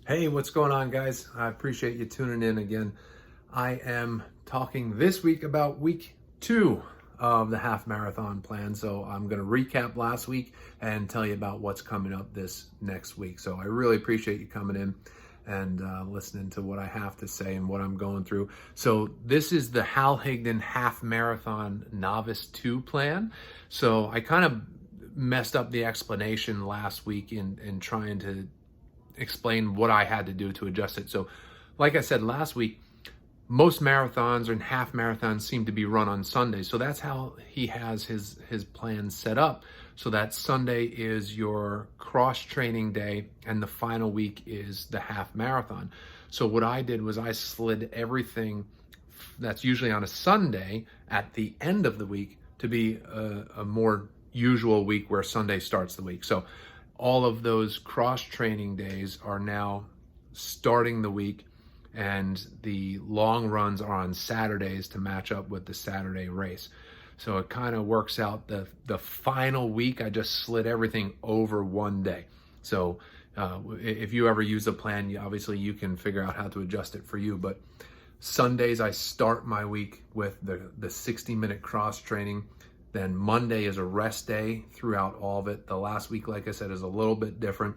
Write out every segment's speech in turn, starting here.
Hey, what's going on, guys? I appreciate you tuning in again. I am talking this week about week 2 of the half marathon plan. So I'm going to recap last week and tell you about what's coming up this next week. So I really appreciate you coming in and listening to what I have to say and what I'm going through. So this is the Hal Higdon Half Marathon Novice 2 plan. So I kind of messed up the explanation last week in trying to explain what I had to do to adjust it. So, like I said last week, most marathons and half marathons seem to be run on Sundays. So that's how he has his plan set up. So that Sunday is your cross training day and the final week is the half marathon. So what I did was I slid everything that's usually on a Sunday at the end of the week to be a more usual week where Sunday starts the week. So all of those cross training days are now starting the week, and the long runs are on Saturdays to match up with the Saturday race. So it kind of works out. The final week, I just slid everything over one day. So if you ever use a plan, obviously you can figure out how to adjust it for you. But Sundays, I start my week with the 60-minute cross training. Then Monday is a rest day throughout all of it. The last week, like I said, is a little bit different.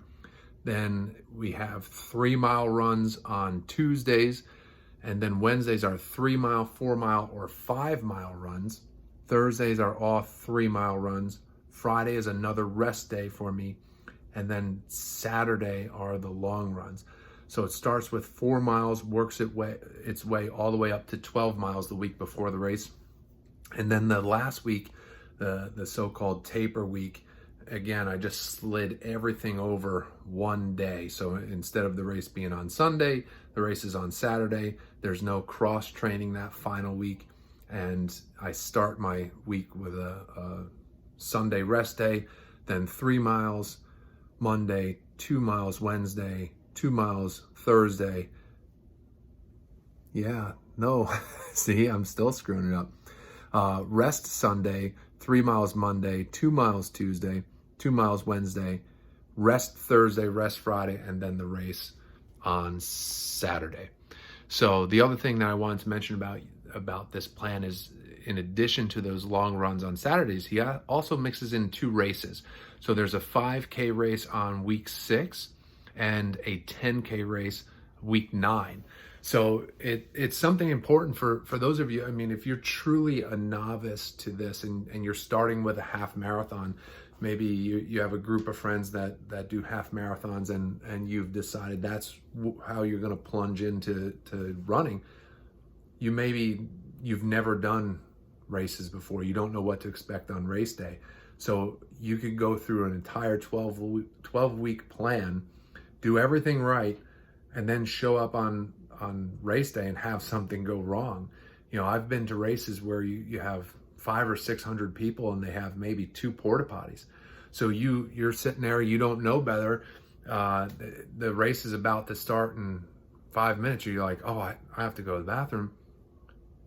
Then we have 3-mile runs on Tuesdays. And then Wednesdays are 3-mile, 4-mile, or 5-mile runs. Thursdays are all 3-mile runs. Friday is another rest day for me. And then Saturday are the long runs. So it starts with 4 miles, works its way all the way up to 12 miles the week before the race. And then the last week, the so-called taper week, again, I just slid everything over one day. So instead of the race being on Sunday, the race is on Saturday. There's no cross training that final week. And I start my week with a Sunday rest day, then 3 miles Monday, 2 miles Wednesday, 2 miles Thursday. Yeah, no, see, I'm still screwing it up. Rest Sunday, 3 miles Monday, 2 miles Tuesday, 2 miles Wednesday, rest Thursday, rest Friday, and then the race on Saturday. So the other thing that I wanted to mention about this plan is, in addition to those long runs on Saturdays, he also mixes in 2 races. So there's a 5K race on week 6 and a 10K race week 9. So it's something important for those of you. I mean, if you're truly a novice to this and you're starting with a half marathon, maybe you have a group of friends that do half marathons and you've decided that's how you're going to plunge into running. You've never done races before. You don't know what to expect on race day. So you could go through an entire 12-week plan, do everything right, and then show up on race day and have something go wrong. You know, I've been to races where you have 500 or 600 people and they have maybe 2 porta potties. So you're sitting there, you don't know better. The race is about to start in 5 minutes. You're like, oh, I have to go to the bathroom.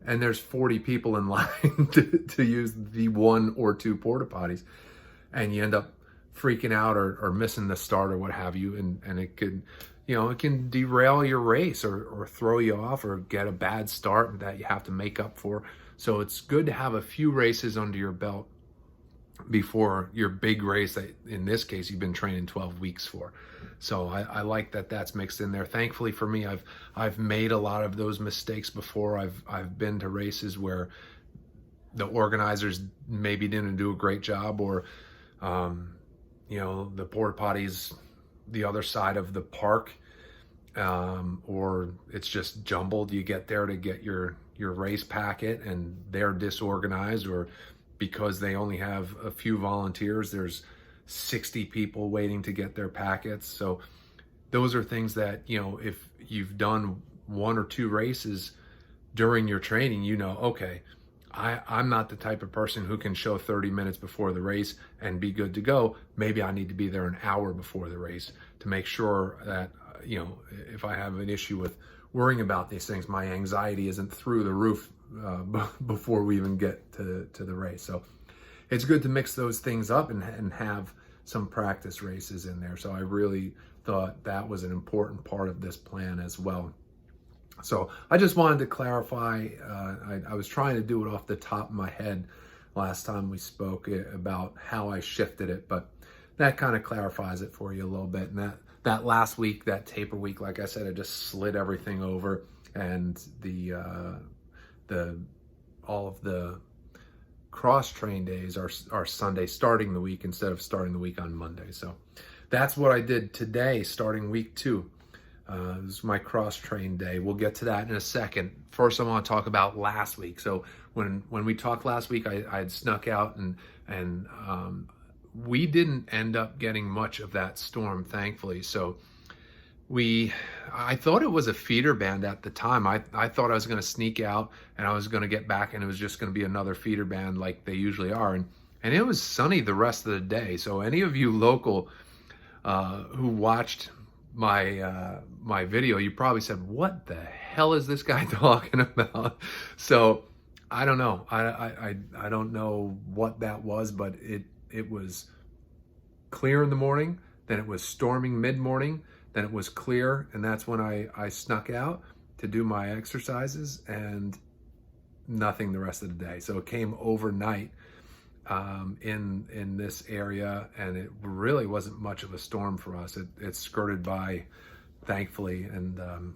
And there's 40 people in line to use the 1 or 2 porta potties. And you end up freaking out or missing the start or what have you. And it could, it can derail your race or throw you off or get a bad start that you have to make up for. So it's good to have a few races under your belt before your big race that, in this case, you've been training 12 weeks for. So I like that that's mixed in there. Thankfully for me, I've made a lot of those mistakes before. I've been to races where the organizers maybe didn't do a great job, or the porta potties the other side of the park, or it's just jumbled. You get there to get your race packet and they're disorganized, or because they only have a few volunteers, there's 60 people waiting to get their packets. So those are things that, if you've done 1 or 2 races during your training, okay, I'm not the type of person who can show 30 minutes before the race and be good to go. Maybe I need to be there an hour before the race to make sure that, if I have an issue with worrying about these things, my anxiety isn't through the roof before we even get to the race. So it's good to mix those things up and have some practice races in there. So I really thought that was an important part of this plan as well. So I just wanted to clarify. I was trying to do it off the top of my head last time we spoke about how I shifted it, but that kind of clarifies it for you a little bit. And that last week, that taper week, like I said, I just slid everything over, and all of the cross train days are Sunday starting the week instead of starting the week on Monday. So that's what I did today, starting week 2. This is my cross train day. We'll get to that in a second. First, I want to talk about last week. So when we talked last week, I had snuck out and we didn't end up getting much of that storm, thankfully. So I thought it was a feeder band at the time. I thought I was going to sneak out and I was going to get back and it was just going to be another feeder band like they usually are. And it was sunny the rest of the day. So any of you local who watched my video, you probably said, what the hell is this guy talking about? So I don't know. I don't know what that was, but it was clear in the morning, then it was storming mid-morning, then it was clear, and that's when I snuck out to do my exercises, and nothing the rest of the day. So it came overnight in this area, and it really wasn't much of a storm for us. It skirted by, thankfully, and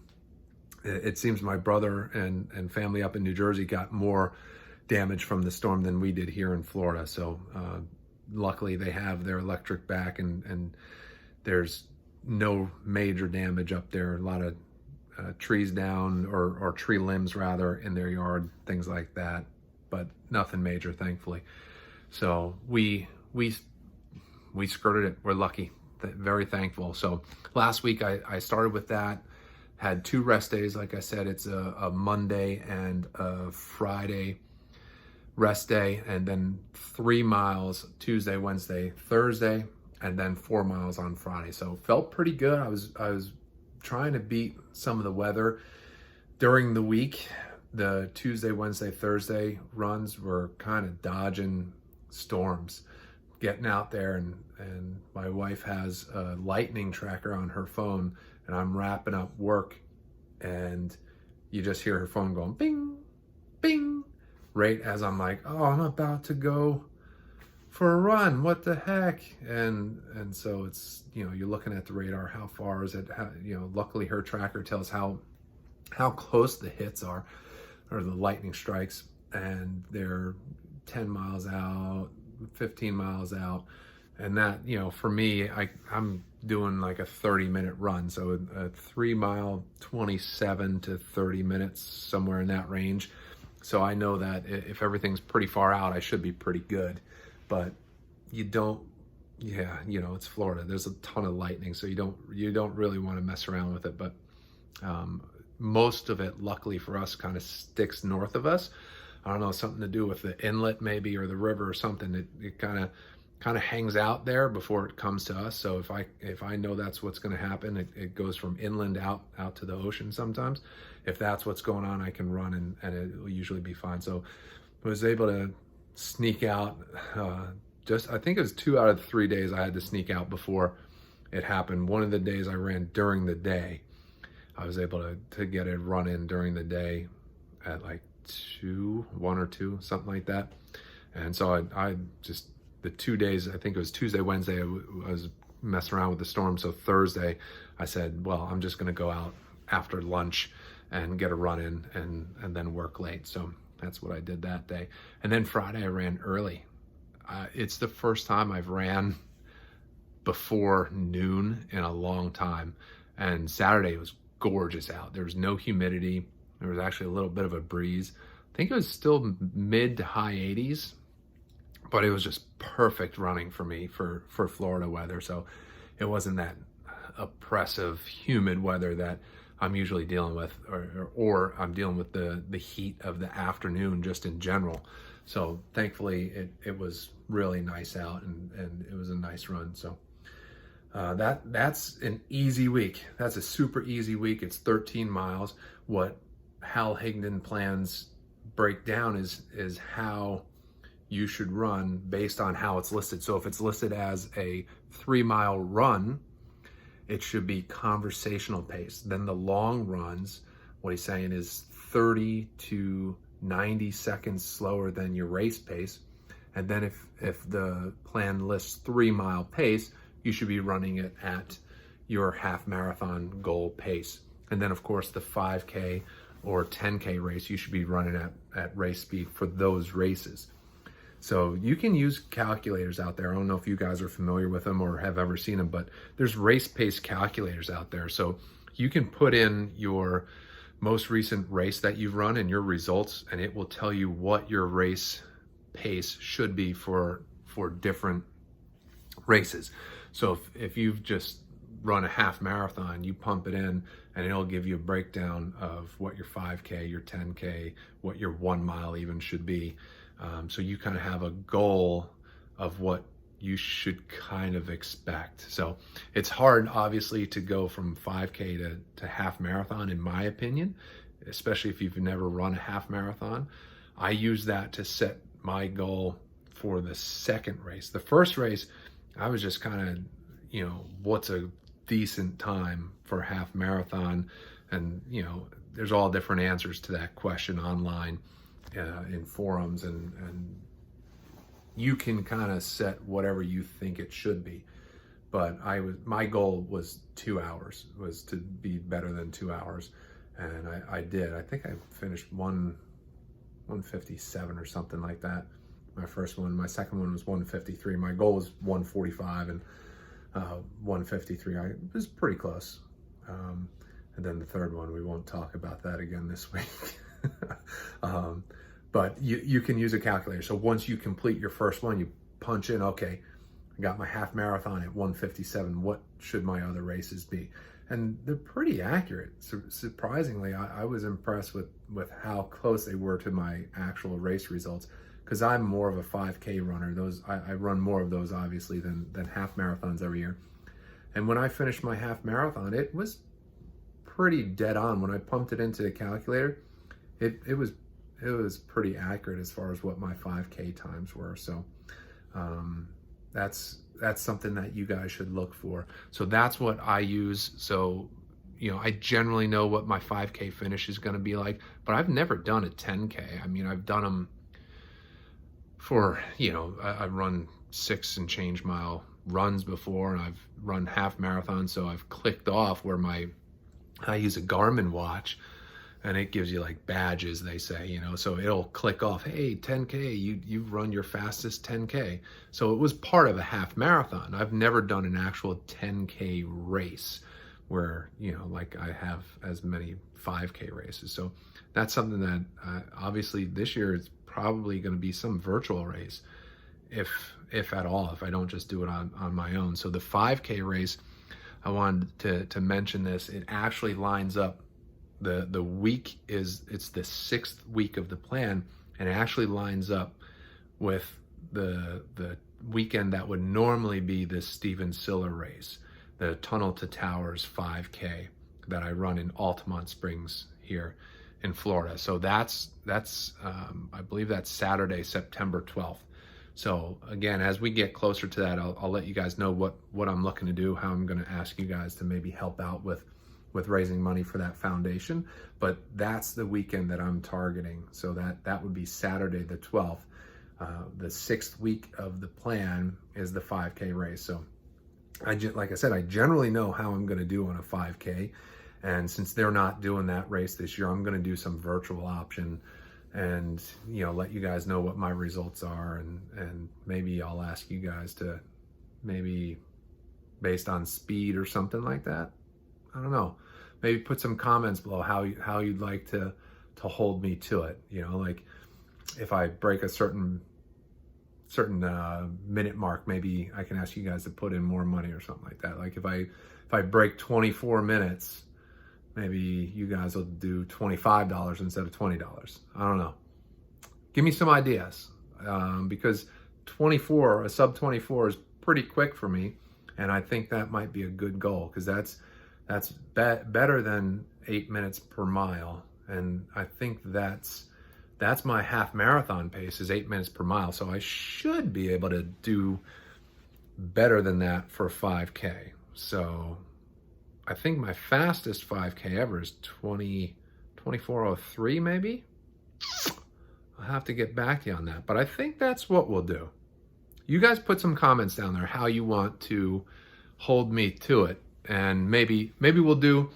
it seems my brother and family up in New Jersey got more damage from the storm than we did here in Florida. So luckily they have their electric back, and there's no major damage up there. A lot of trees down, or tree limbs rather, in their yard, things like that, but nothing major, thankfully. So we skirted it. We're lucky, very thankful. So last week I started with that, had 2 rest days. Like I said, it's a Monday and a Friday rest day, and then 3 miles Tuesday, Wednesday, Thursday, and then 4 miles on Friday. So felt pretty good. I was trying to beat some of the weather during the week. The Tuesday, Wednesday, Thursday runs were kind of dodging storms, getting out there, and my wife has a lightning tracker on her phone, and I'm wrapping up work, and you just hear her phone going bing, bing, right as I'm like, oh, I'm about to go for a run, what the heck? And so it's, you're looking at the radar, how far is it? Luckily her tracker tells how close the hits are, or the lightning strikes, and they're 10 miles out, 15 miles out. And that, for me, I'm doing like a 30-minute run. So a 3 mile, 27 to 30 minutes, somewhere in that range. So I know that if everything's pretty far out, I should be pretty good. But it's Florida. There's a ton of lightning, so you don't really want to mess around with it. But most of it, luckily for us, kind of sticks north of us. I don't know, something to do with the inlet maybe, or the river or something. It kind of hangs out there before it comes to us. So if I know that's what's going to happen, it goes from inland out to the ocean sometimes. If that's what's going on, I can run and it will usually be fine. So I was able to sneak out. I think it was 2 out of the 3 days I had to sneak out before it happened. One of the days I ran during the day. I was able to get a run in during the day at like 1 or 2, something like that. And so I just, the 2 days, I think it was Tuesday, Wednesday, I was messing around with the storm. So Thursday, I said, well, I'm just going to go out after lunch and get a run in and then work late. So that's what I did that day. And then Friday, I ran early. It's the first time I've ran before noon in a long time. And Saturday was gorgeous out. There was no humidity. There was actually a little bit of a breeze. I think it was still mid to high 80s, but it was just perfect running for me for Florida weather. So it wasn't that oppressive, humid weather that I'm usually dealing with, or I'm dealing with the heat of the afternoon just in general. So thankfully it was really nice out, and it was a nice run. So that's an easy week. That's a super easy week. It's 13 miles. What Hal Higdon plans break down is how you should run based on how it's listed. So if it's listed as a 3 mile run, it should be conversational pace. Then the long runs, what he's saying is 30 to 90 seconds slower than your race pace. And then if the plan lists 3-mile pace, you should be running it at your half marathon goal pace. And then of course the 5K or 10K race, you should be running at race speed for those races. So you can use calculators out there. I don't know if you guys are familiar with them or have ever seen them, but there's race pace calculators out there. So you can put in your most recent race that you've run and your results, and it will tell you what your race pace should be for different races. So if you've just run a half marathon, you pump it in and it'll give you a breakdown of what your 5K, your 10K, what your 1 mile even should be. So you kind of have a goal of what you should kind of expect. So it's hard, obviously, to go from 5K to half marathon, in my opinion, especially if you've never run a half marathon. I use that to set my goal for the second race. The first race, I was just kind of, what's a decent time for a half marathon? And, there's all different answers to that question online in forums, and you can kind of set whatever you think it should be. But my goal was 2 hours, was to be better than 2 hours. And I did. I think I finished 157 or something like that. My first one. My second one was 153. My goal was 145, and 153. I was pretty close. And then the third one, we won't talk about that again this week. But you can use a calculator. So once you complete your first one, you punch in, okay, I got my half marathon at 157. What should my other races be? And they're pretty accurate. So surprisingly, I was impressed with how close they were to my actual race results, because I'm more of a 5K runner. I run more of those, obviously, than half marathons every year. And when I finished my half marathon, it was pretty dead on. When I pumped it into the calculator, it was pretty accurate as far as what my 5K times were. So that's something that you guys should look for. So that's what I use. So, I generally know what my 5K finish is going to be like, but I've never done a 10K. I mean, I've done them for, I run 6 and change mile runs before, and I've run half marathons. So I've clicked off where I use a Garmin watch, and it gives you like badges, they say, so it'll click off, hey, 10K, you've run your fastest 10K. So it was part of a half marathon. I've never done an actual 10K race where, like I have as many 5K races. So that's something that obviously this year it's probably going to be some virtual race, if at all, if I don't just do it on my own. So the 5K race, I wanted to mention this. It actually lines up. The week it's the 6th week of the plan, and it actually lines up with the weekend that would normally be the Steven Siller race, the Tunnel to Towers 5K that I run in Altamont Springs here in Florida. So that's I believe that's Saturday, September 12th. So again, as we get closer to that, I'll let you guys know what I'm looking to do, how I'm going to ask you guys to maybe help out with raising money for that foundation. But that's the weekend that I'm targeting. So that would be Saturday the 12th. The 6th week of the plan is the 5K race. So like I said, I generally know how I'm going to do on a 5K. And since they're not doing that race this year, I'm going to do some virtual option and, let you guys know what my results are. And maybe I'll ask you guys to maybe based on speed or something like that. I don't know. Maybe put some comments below how you'd like to hold me to it. Like if I break a certain minute mark, maybe I can ask you guys to put in more money or something like that. Like if I break 24 minutes, maybe you guys will do $25 instead of $20. I don't know. Give me some ideas, because a sub 24 is pretty quick for me, and I think that might be a good goal, because that's better than 8 minutes per mile, and I think that's my half marathon pace is 8 minutes per mile. So I should be able to do better than that for 5K. So I think my fastest 5K ever is 24:03 maybe. I'll have to get back to you on that, but I think that's what we'll do. You guys put some comments down there how you want to hold me to it, and maybe we'll do,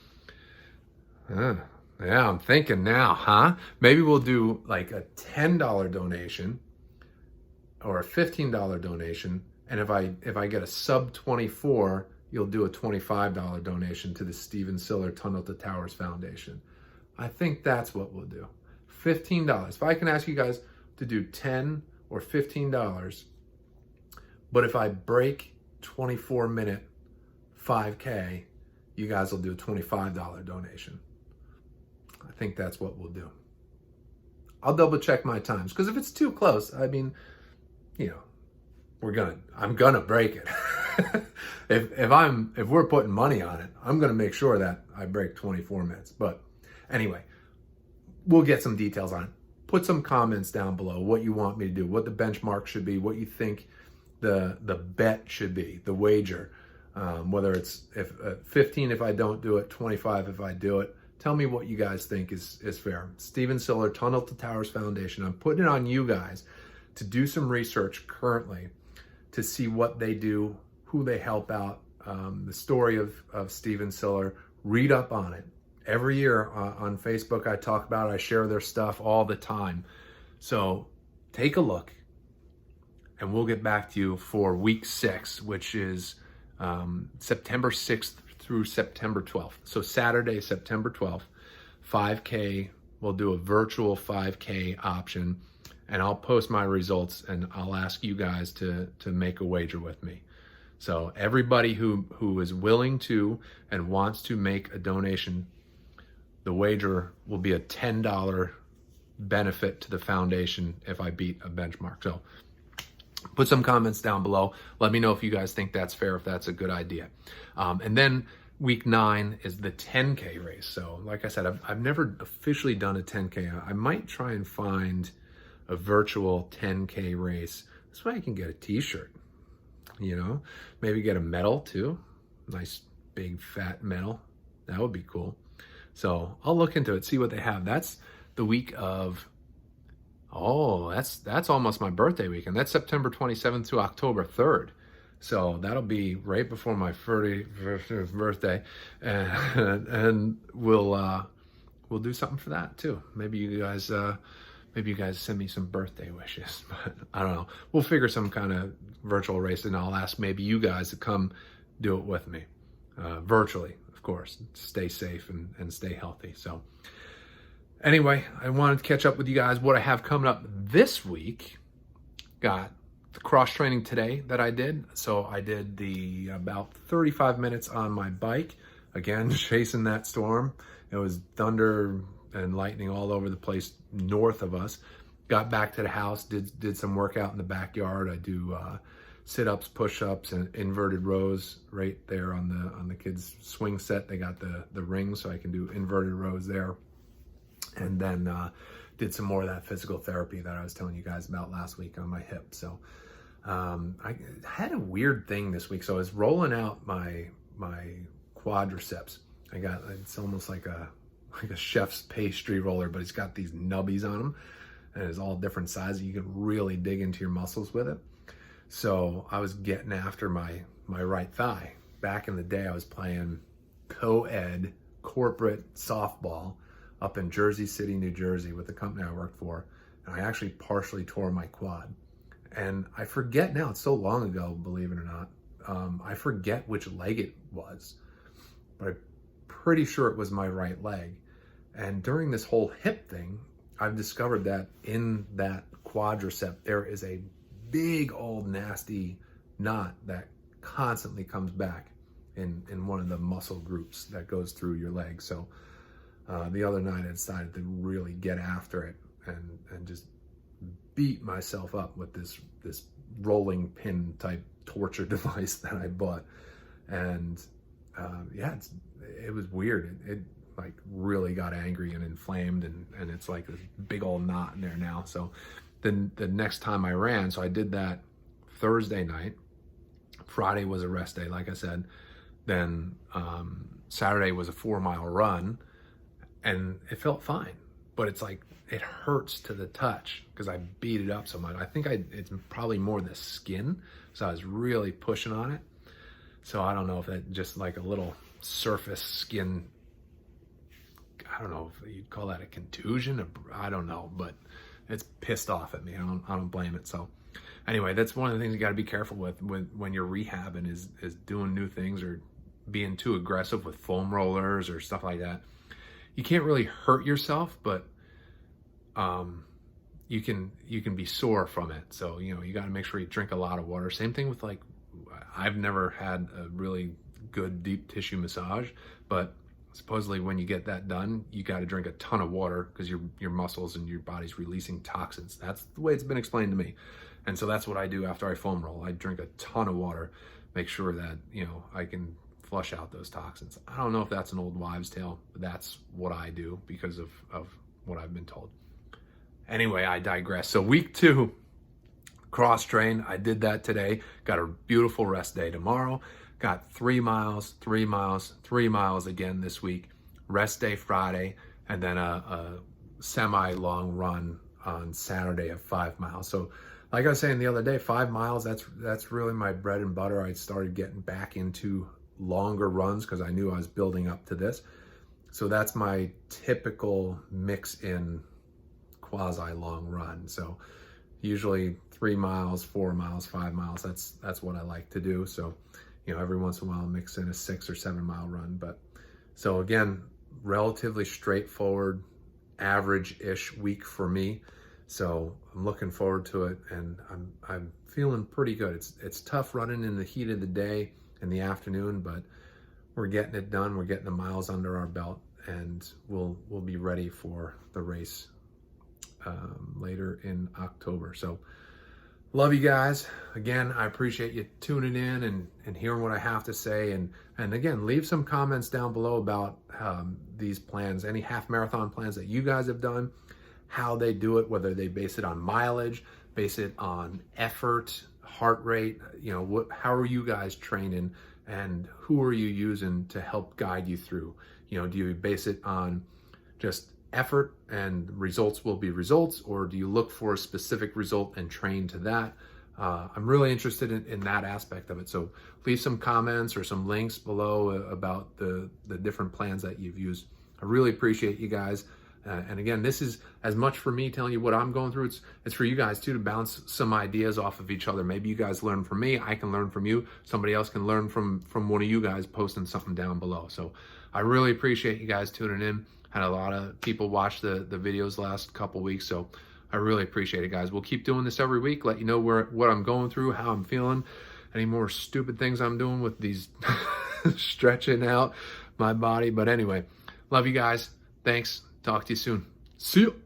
yeah, I'm thinking now, huh? Maybe we'll do like a $10 donation or a $15 donation, and if I get a sub 24, you'll do a $25 donation to the Stephen Siller Tunnel to Towers Foundation. I think that's what we'll do. $15. If I can ask you guys to do $10 or $15, but if I break 24-minute 5K, you guys will do a $25 donation. I think that's what we'll do. I'll double check my times, because if it's too close, I mean, you know, I'm gonna break it. if we're putting money on it, I'm gonna make sure that I break 24 minutes. But anyway, we'll get some details on it. Put some comments down below what you want me to do, what the benchmark should be, what you think the bet should be, the wager, whether it's 15 if I don't do it, 25 if I do it. Tell me what you guys think is fair. Stephen Siller, Tunnel to Towers Foundation. I'm putting it on you guys to do some research currently to see what they do, who they help out, the story of Stephen Siller. Read up on it. Every year on Facebook, I talk about it. I share their stuff all the time. So take a look, and we'll get back to you for week 6, which is September 6th through September 12th. So Saturday, September 12th, 5K, we'll do a virtual 5K option, and I'll post my results, and I'll ask you guys to make a wager with me. So everybody who is willing to and wants to make a donation, the wager will be a $10 benefit to the foundation if I beat a benchmark. So put some comments down below. Let me know if you guys think that's fair, if that's a good idea. And then week 9 is the 10K race. So like I said, I've never officially done a 10K. I might try and find a virtual 10K race. This way I can get a t-shirt, you know, maybe get a medal too. Nice big fat medal. That would be cool. So I'll look into it, see what they have. That's the week of, that's almost my birthday weekend. That's September 27th to October 3rd. So that'll be right before my 31st birthday. And we'll do something for that too. Maybe you guys send me some birthday wishes, but I don't know. We'll figure some kind of virtual race, and I'll ask maybe you guys to come do it with me, virtually, of course. Stay safe and stay healthy. So anyway, I wanted to catch up with you guys. What I have coming up this week, got the cross training today that I did. So I did the about 35 minutes on my bike, again, chasing that storm. It was thunder and lightning all over the place north of us. Got back to the house, did some workout in the backyard. I do sit-ups, push-ups, and inverted rows right there on the kids' swing set. They got the rings, so I can do inverted rows there. And then did some more of that physical therapy that I was telling you guys about last week on my hip. So I had a weird thing this week. So I was rolling out my quadriceps. It's almost like a chef's pastry roller, but it's got these nubbies on them, and it's all different sizes. You can really dig into your muscles with it. So I was getting after my right thigh. Back in the day, I was playing co-ed corporate softball up in Jersey City, New Jersey with the company I worked for. And I actually partially tore my quad. And I forget now, it's so long ago, believe it or not. I forget which leg it was, but I'm pretty sure it was my right leg. And during this whole hip thing, I've discovered that in that quadricep, there is a big old nasty knot that constantly comes back in one of the muscle groups that goes through your leg. So the other night I decided to really get after it and just beat myself up with this rolling pin type torture device that I bought. And it was weird. It like really got angry and inflamed, and it's like this big old knot in there now. So then the next time I ran, so I did that Thursday night. Friday was a rest day, like I said. Then Saturday was a 4-mile run and it felt fine, but it's like, it hurts to the touch because I beat it up so much. I think it's probably more the skin. So I was really pushing on it. So I don't know if that just like a little surface skin, I don't know if you'd call that a contusion. I don't know, but it's pissed off at me. I don't blame it. So anyway, that's one of the things you got to be careful with when you're rehabbing is doing new things or being too aggressive with foam rollers or stuff like that. You can't really hurt yourself, but you can be sore from it. So, you know, you got to make sure you drink a lot of water. Same thing with like, I've never had a really good deep tissue massage, but supposedly when you get that done, you got to drink a ton of water because your muscles and your body's releasing toxins. That's the way it's been explained to me. And so that's what I do after I foam roll. I drink a ton of water, make sure that, you know, I can flush out those toxins. I don't know if that's an old wives' tale, but that's what I do because of what I've been told. Anyway, I digress. So week 2, cross train. I did that today. Got a beautiful rest day tomorrow. Got 3 miles, 3 miles, 3 miles again this week. Rest day Friday, and then a semi-long run on Saturday of 5 miles. So like I was saying the other day, 5 miles, that's really my bread and butter. I started getting back into longer runs because I knew I was building up to this. So that's my typical mix in quasi long run. So usually 3 miles, 4 miles, 5 miles. That's what I like to do. So, you know, every once in a while I'll mix in a 6 or 7 mile run. But so again, relatively straightforward, average-ish week for me. So I'm looking forward to it, and I'm feeling pretty good. It's tough running in the heat of the day in the afternoon, but we're getting it done. We're getting the miles under our belt, and we'll be ready for the race later in October. So love you guys. Again, I appreciate you tuning in and hearing what I have to say. And again, leave some comments down below about these plans, any half marathon plans that you guys have done, how they do it, whether they base it on mileage, base it on effort, heart rate, you know, how are you guys training, and who are you using to help guide you through? You know, do you base it on just effort and results will be results, or do you look for a specific result and train to that? I'm really interested in that aspect of it. So leave some comments or some links below about the different plans that you've used. I really appreciate you guys. And again, this is as much for me telling you what I'm going through. It's for you guys too, to bounce some ideas off of each other. Maybe you guys learn from me. I can learn from you. Somebody else can learn from one of you guys posting something down below. So I really appreciate you guys tuning in. Had a lot of people watch the videos last couple weeks. So I really appreciate it, guys. We'll keep doing this every week. Let you know what I'm going through, how I'm feeling, any more stupid things I'm doing with these stretching out my body. But anyway, love you guys. Thanks. Talk to you soon. See you.